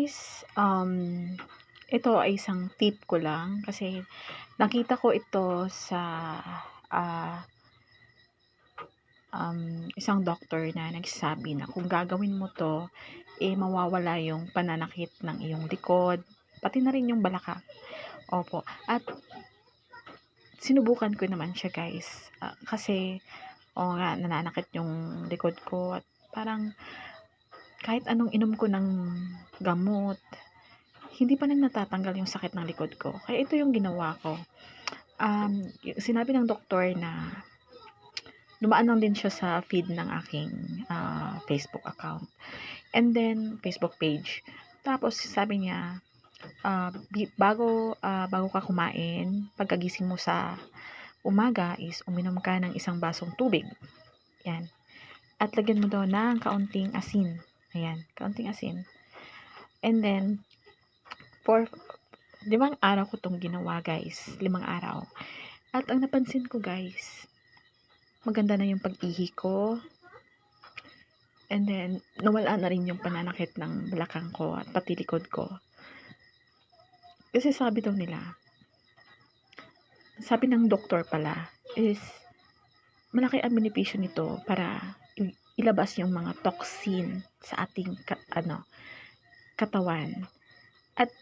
guys, ito ay isang tip ko lang kasi nakita ko ito sa, ah, isang doktor na nagsasabi na kung gagawin mo 'to, mawawala yung pananakit ng iyong likod, pati na rin yung balakang. Opo, at sinubukan ko naman siya guys, kasi oo nga nananakit yung likod ko at parang kahit anong inom ko ng gamot, hindi pa rin natatanggal yung sakit ng likod ko. Kaya ito yung ginawa ko. Sinabi ng doktor na dumaan lang din siya sa feed ng aking Facebook account. And then, Facebook page. Tapos sabi niya, bago ka kumain, pagkagising mo sa umaga is uminom ka ng isang basong tubig. Yan. At lagyan mo daw ng kaunting asin. Ayan, kaunting asin. And then, for 5 araw ko tong ginawa guys. 5 araw. At ang napansin ko guys, maganda na yung pag-ihi ko. And then, nawala na rin yung pananakit ng balakang ko at pati likod ko. Kasi sabi daw nila, sabi ng doktor pala, is malaki ang benepisyo nito para ilabas yung mga toxin sa ating katawan. At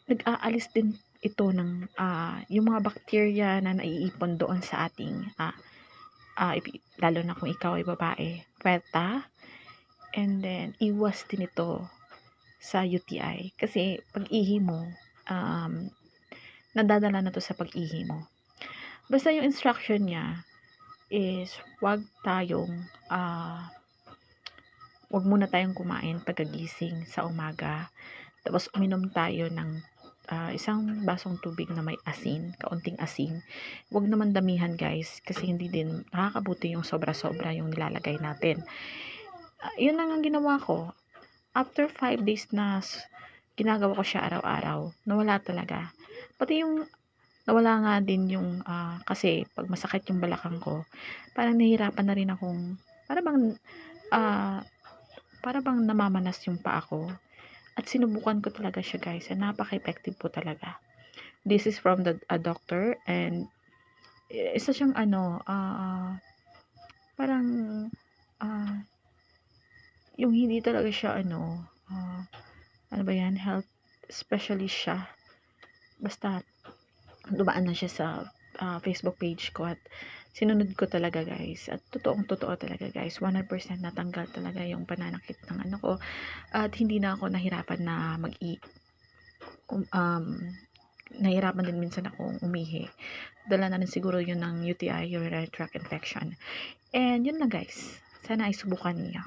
nag-aalis din ito ng yung mga bacteria na naiipon doon sa ating lalo na kung ikaw ay babae, puwerta. And then iwas din ito sa UTI kasi pag-ihi mo, nadadala na to sa pag-ihi mo. Basta yung instruction niya is wag muna tayong kumain pagkagising sa umaga. Tapos uminom tayo ng isang basong tubig na may asin, kaunting asin. Huwag naman damihan guys, kasi hindi din nakakabuti yung sobra-sobra yung nilalagay natin. Yun lang ang ginawa ko. After 5 days na ginagawa ko siya araw-araw, nawala talaga. Pati yung nawala nga din yung kasi pag masakit yung balakang ko, parang nahihirapan na rin akong para bang namamanas yung paa ko. At sinubukan ko talaga siya guys, napaka-effective po talaga. This is from a doctor, and isa siyang parang yung hindi talaga siya ano ba yan, health specialist siya. Basta dumaan na siya sa Facebook page ko at sinunod ko talaga guys, at totoo talaga guys, 100% natanggal talaga yung pananakit ng ko, at hindi na ako nahirapan na nahirapan din minsan akong umihi. Dala na rin siguro yun ng UTI, urinary tract infection. And yun lang guys, sana ay subukan niyo.